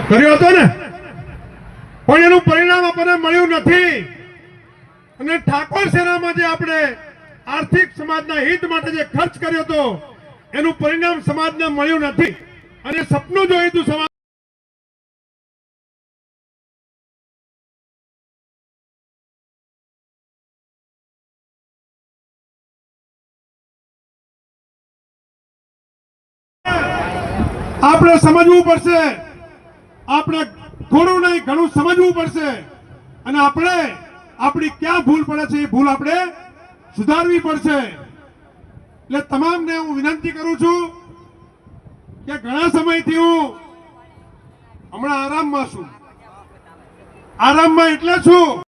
કર્યો હતો ને, પણ એનું પરિણામ આપણને મળ્યું નથી. અને ઠાકોર સેનામાં જે આપણે આર્થિક સમાજના હિત માટે જે ખર્ચ કર્યો હતો એનું પરિણામ સમાજને મળ્યું નથી. અને સપનું જોયું હતું સમાજ આપણે સમજવું પડશે. આપણે થોડું નહીં ઘણું સમજવું પડશે. અને આપણે આપણી ક્યાં ભૂલ પડે છે એ ભૂલ આપણે સુધારવી પડશે. એટલે તમામને હું વિનંતી કરું છું કે ઘણા સમયથી હું હમણાં આરામમાં છું. આરામમાં એટલે છું